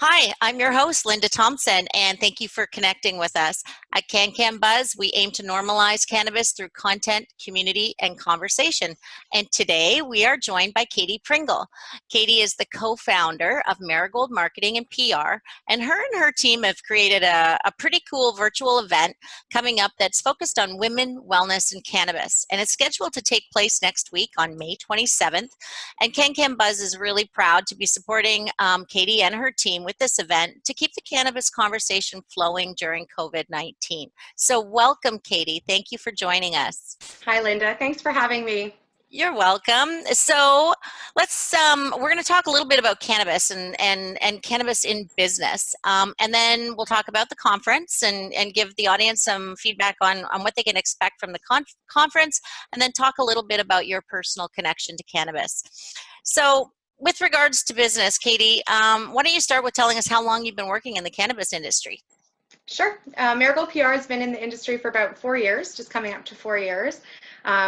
Hi, I'm your host, Linda Thompson, and thank you for connecting with us. At Buzz, we aim to normalize cannabis through content, community, and conversation. And today we are joined by Katie Pringle. Katie is the co-founder of Marigold Marketing and PR, and her team have created a pretty cool virtual event coming up that's focused on women, wellness, and cannabis. And it's scheduled to take place next week on May 27th. And Buzz is really proud to be supporting Katie and her team with this event to keep the cannabis conversation flowing during COVID-19. So welcome, Katie. Thank you for joining us. Hi, Linda. Thanks for having me. You're welcome. So let's, we're going to talk a little bit about cannabis and cannabis in business. And then we'll talk about the conference and give the audience some feedback on what they can expect from the conference, and then talk a little bit about your personal connection to cannabis. So with regards to business, Katie, why don't you start with telling us how long you've been working in the cannabis industry? Sure. Marigold PR has been in the industry for about 4 years, just coming up to 4 years.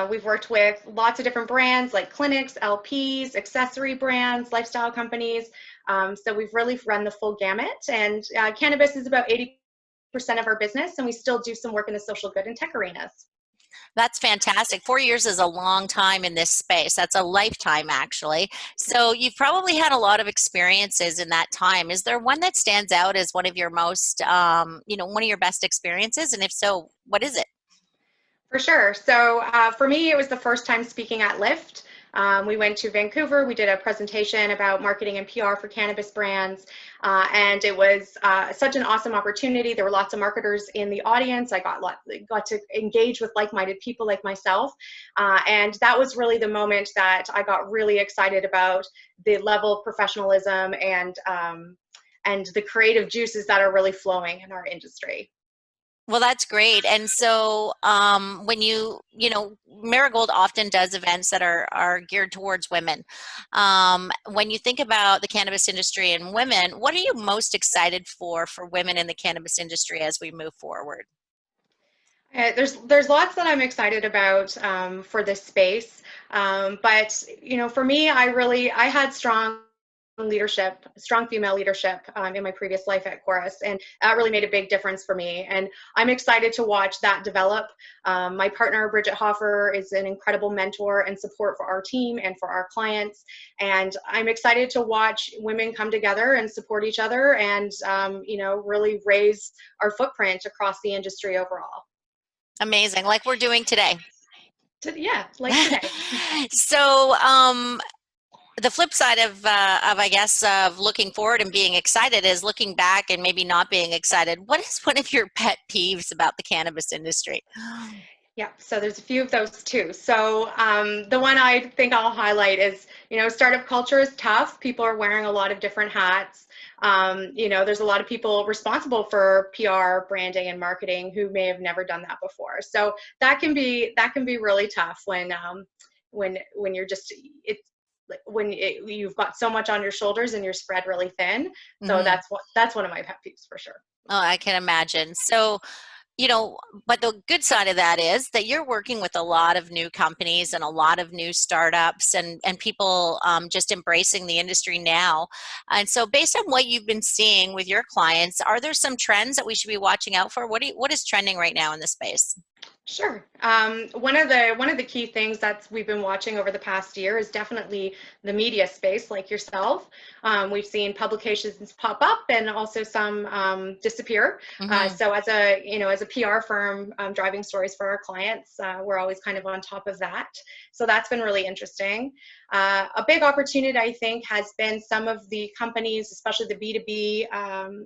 We've worked with lots of different brands like clinics, LPs, accessory brands, lifestyle companies. So we've really run the full gamut. And cannabis is about 80% of our business, and we still do some work in the social good and tech arenas. That's fantastic. 4 years is a long time in this space. That's a lifetime, actually. So you've probably had a lot of experiences in that time. Is there one that stands out as one of your most, one of your best experiences? And if so, what is it? For sure. So for me, it was the first time speaking at Lyft. We went to Vancouver. We did a presentation about marketing and PR for cannabis brands, and it was such an awesome opportunity. There were lots of marketers in the audience. I got to engage with like-minded people like myself, and that was really the moment that I got really excited about the level of professionalism and the creative juices that are really flowing in our industry. Well, that's great. And so when Marigold often does events that are geared towards women. When you think about the cannabis industry and women, what are you most excited for women in the cannabis industry as we move forward? There's lots that I'm excited about for this space, but for me, I had strong female leadership in my previous life at Chorus, and that really made a big difference for me. And I'm excited to watch that develop. My partner, Bridget Hoffer, is an incredible mentor and support for our team and for our clients. And I'm excited to watch women come together and support each other and, really raise our footprint across the industry overall. Amazing, like we're doing today. Yeah, like today. So, the flip side of I guess, of looking forward and being excited is looking back and maybe not being excited. What is one of your pet peeves about the cannabis industry? Yeah, so there's a few of those too. So the one I think I'll highlight is, startup culture is tough. People are wearing a lot of different hats. There's a lot of people responsible for PR, branding, and marketing who may have never done that before. So that can be really tough when you're just you've got so much on your shoulders and you're spread really thin. So Mm-hmm. that's one of my pet peeves for sure. Oh, I can imagine. So, but the good side of that is that you're working with a lot of new companies and a lot of new startups and people just embracing the industry now. And so based on what you've been seeing with your clients, are there some trends that we should be watching out for? What is trending right now in the space? Sure. One of the key things that we've been watching over the past year is definitely the media space, like yourself. We've seen publications pop up and also some disappear. Mm-hmm. So as a PR firm driving stories for our clients, we're always kind of on top of that. So that's been really interesting. A big opportunity, I think, has been some of the companies, especially the B2B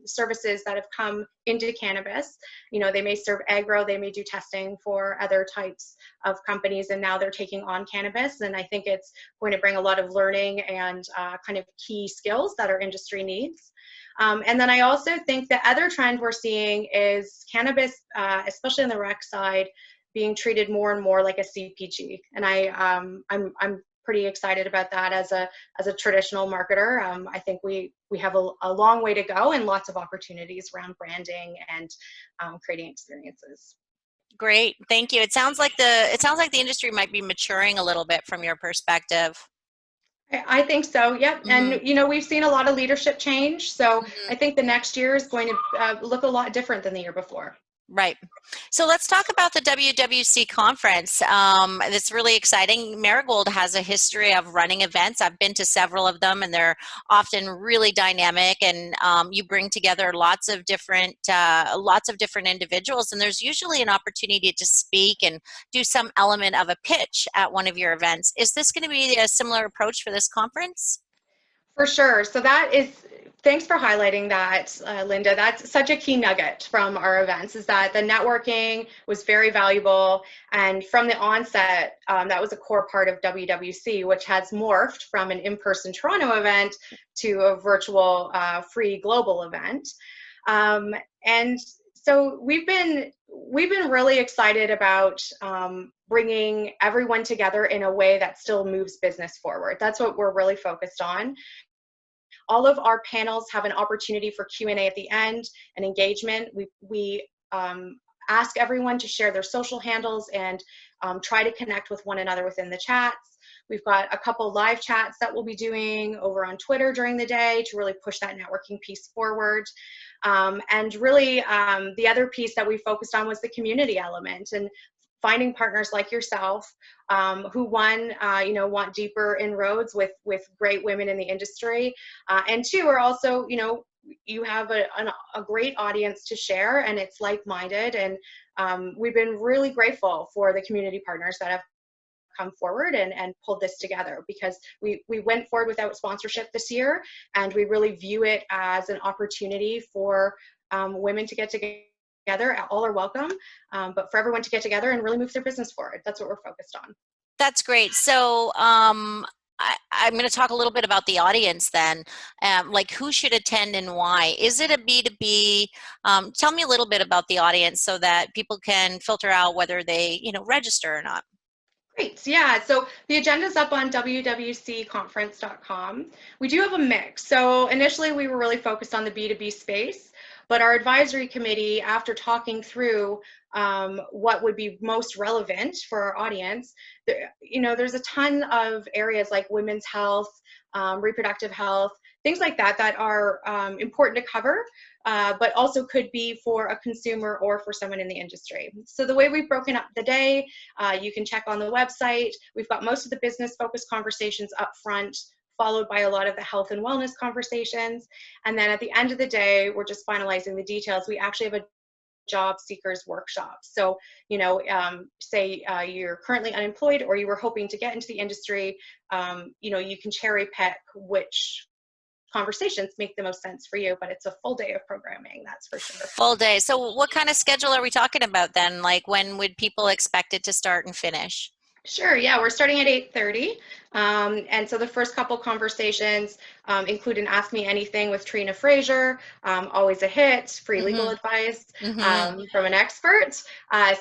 services that have come into cannabis. They may serve agro, they may do testing for other types of companies, and now they're taking on cannabis. And I think it's going to bring a lot of learning and kind of key skills that our industry needs. And then I also think the other trend we're seeing is cannabis, especially on the rec side, being treated more and more like a CPG. And I'm pretty excited about that as a traditional marketer. I think we have a long way to go and lots of opportunities around branding and creating experiences. Great, thank you. It sounds like the industry might be maturing a little bit from your perspective. I think so. Yep. Hmm. And, we've seen a lot of leadership change. So I think the next year is going to look a lot different than the year before. Right. So let's talk about the WWC conference. It's really exciting. Marigold has a history of running events. I've been to several of them, and they're often really dynamic. And you bring together lots of different individuals. And there's usually an opportunity to speak and do some element of a pitch at one of your events. Is this going to be a similar approach for this conference? For sure. So thanks for highlighting that, Linda. That's such a key nugget from our events, is that the networking was very valuable. And from the onset, that was a core part of WWC, which has morphed from an in-person Toronto event to a virtual free global event. And so we've been really excited about bringing everyone together in a way that still moves business forward. That's what we're really focused on. All of our panels have an opportunity for Q&A at the end and engagement. We ask everyone to share their social handles and try to connect with one another within the chats. We've got a couple live chats that we'll be doing over on Twitter during the day to really push that networking piece forward. And really, the other piece that we focused on was the community element, and finding partners like yourself who want deeper inroads with great women in the industry, and two are also, you have a great audience to share, and it's like-minded, and we've been really grateful for the community partners that have come forward and pulled this together, because we went forward without sponsorship this year, and we really view it as an opportunity for women to get together. All are welcome, but for everyone to get together and really move their business forward. That's what we're focused on. That's great. So I'm going to talk a little bit about the audience then, like who should attend and why. Is it a B2B? Tell me a little bit about the audience so that people can filter out whether they, register or not. Great. Yeah. So the agenda's up on wwcconference.com. We do have a mix. So initially we were really focused on the B2B space, but our advisory committee, after talking through what would be most relevant for our audience, there's a ton of areas like women's health, reproductive health, things like that that are important to cover, but also could be for a consumer or for someone in the industry. So the way we've broken up the day, you can check on the website. We've got most of the business-focused conversations up front, followed by a lot of the health and wellness conversations. And then at the end of the day, we're just finalizing the details. We actually have a job seekers workshop. So, say you're currently unemployed or you were hoping to get into the industry, you can cherry pick which conversations make the most sense for you, but it's a full day of programming, that's for sure. Full day. So what kind of schedule are we talking about then? Like when would people expect it to start and finish? Sure, yeah, we're starting at 8:30. And so the first couple conversations include an Ask Me Anything with Trina Frazier, always a hit, free legal advice from an expert.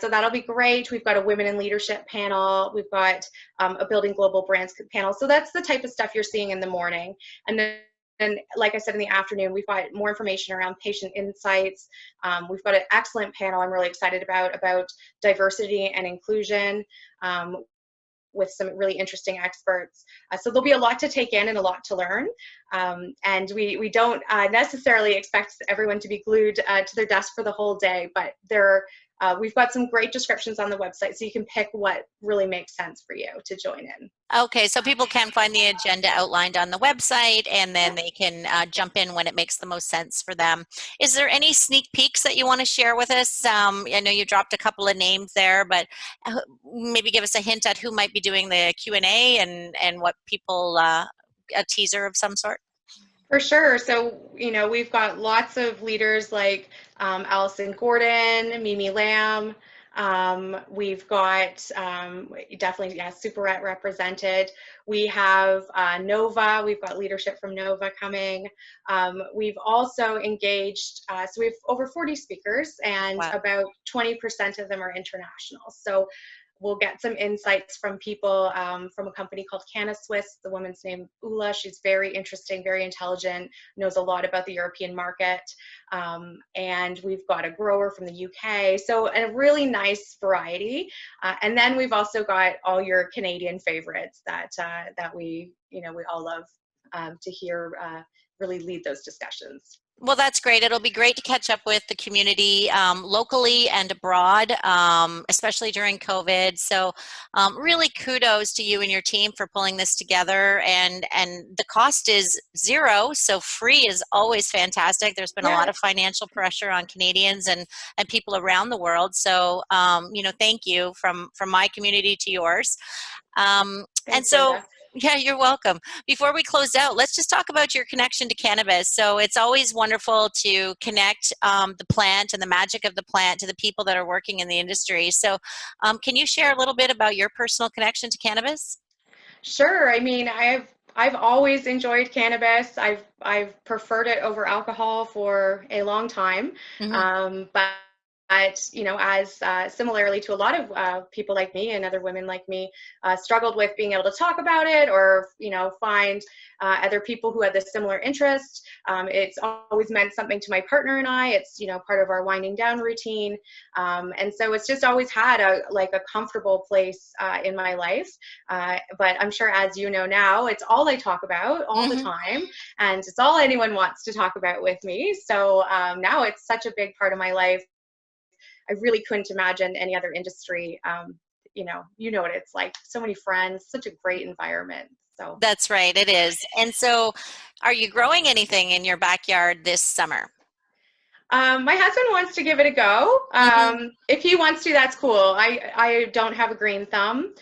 So that'll be great. We've got a Women in Leadership panel. We've got a Building Global Brands panel. So that's the type of stuff you're seeing in the morning. And like I said, in the afternoon, we've got more information around patient insights. We've got an excellent panel I'm really excited about diversity and inclusion. With some really interesting experts. So there'll be a lot to take in and a lot to learn. And we don't necessarily expect everyone to be glued to their desk for the whole day, but we've got some great descriptions on the website, so you can pick what really makes sense for you to join in. Okay, so people can find the agenda outlined on the website, and then they can jump in when it makes the most sense for them. Is there any sneak peeks that you want to share with us? I know you dropped a couple of names there, but maybe give us a hint at who might be doing the Q&A and what people, a teaser of some sort. For sure. So, we've got lots of leaders like Allison Gordon, Mimi Lamb. We've got definitely, yeah, Superette represented. We have Nova. We've got leadership from Nova coming. We've also engaged, so we have over 40 speakers, and Wow. about 20% of them are international. So we'll get some insights from people from a company called Cannabis. The woman's name Ula. She's very interesting, very intelligent, knows a lot about the European market. And we've got a grower from the UK. So a really nice variety. And then we've also got all your Canadian favorites that we all love to hear really lead those discussions. Well, that's great. It'll be great to catch up with the community locally and abroad, especially during COVID. So really kudos to you and your team for pulling this together. And the cost is zero, so free is always fantastic. There's been a lot of financial pressure on Canadians and people around the world. So, thank you from my community to yours. Thanks, Linda. Yeah, you're welcome. Before we close out, let's just talk about your connection to cannabis. So it's always wonderful to connect the plant and the magic of the plant to the people that are working in the industry. So can you share a little bit about your personal connection to cannabis? Sure. I mean, I've always enjoyed cannabis. I've preferred it over alcohol for a long time. But as similarly to a lot of people like me and other women like me, struggled with being able to talk about it or, find other people who had this similar interest. It's always meant something to my partner and I. It's, part of our winding down routine. And so it's just always had a comfortable place in my life. But I'm sure, as you know now, it's all I talk about all the time. And it's all anyone wants to talk about with me. So now it's such a big part of my life. I really couldn't imagine any other industry. You know what it's like. So many friends, such a great environment. So that's right, it is. And so, are you growing anything in your backyard this summer? My husband wants to give it a go. If he wants to, that's cool. I don't have a green thumb,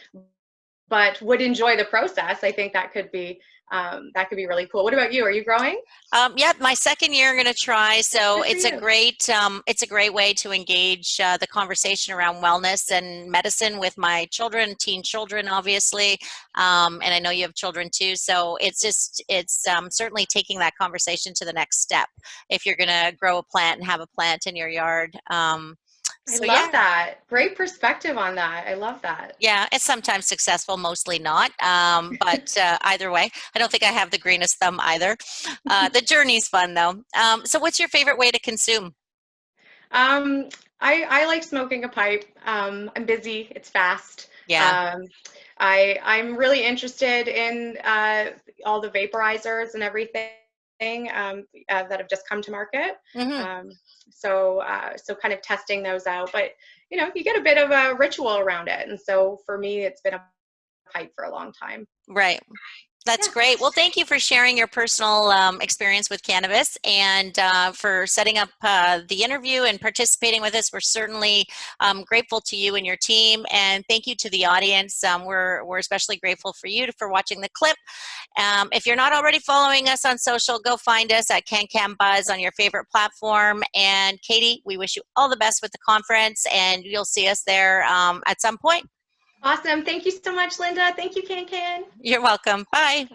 but would enjoy the process. I think that could be really cool. What about you? Are you growing? Yeah, my second year I'm going to try. So it's a great way to engage the conversation around wellness and medicine with my children, teen children, obviously, and I know you have children too. So it's certainly taking that conversation to the next step if you're going to grow a plant and have a plant in your yard. I love that. Great perspective on that. I love that. Yeah, it's sometimes successful, mostly not. But either way, I don't think I have the greenest thumb either. The journey's fun though. So what's your favorite way to consume? I like smoking a pipe. I'm busy. It's fast. Yeah. I'm really interested in all the vaporizers and everything that have just come to market. So kind of testing those out. But you get a bit of a ritual around it, and so for me, it's been a pipe for a long time. Right. That's great. Well, thank you for sharing your personal experience with cannabis and for setting up the interview and participating with us. We're certainly grateful to you and your team, and thank you to the audience. We're especially grateful for you for watching the clip. If you're not already following us on social, go find us at Buzz on your favorite platform. And Katie, we wish you all the best with the conference, and you'll see us there at some point. Awesome. Thank you so much, Linda. Thank you, Can. You're welcome. Bye.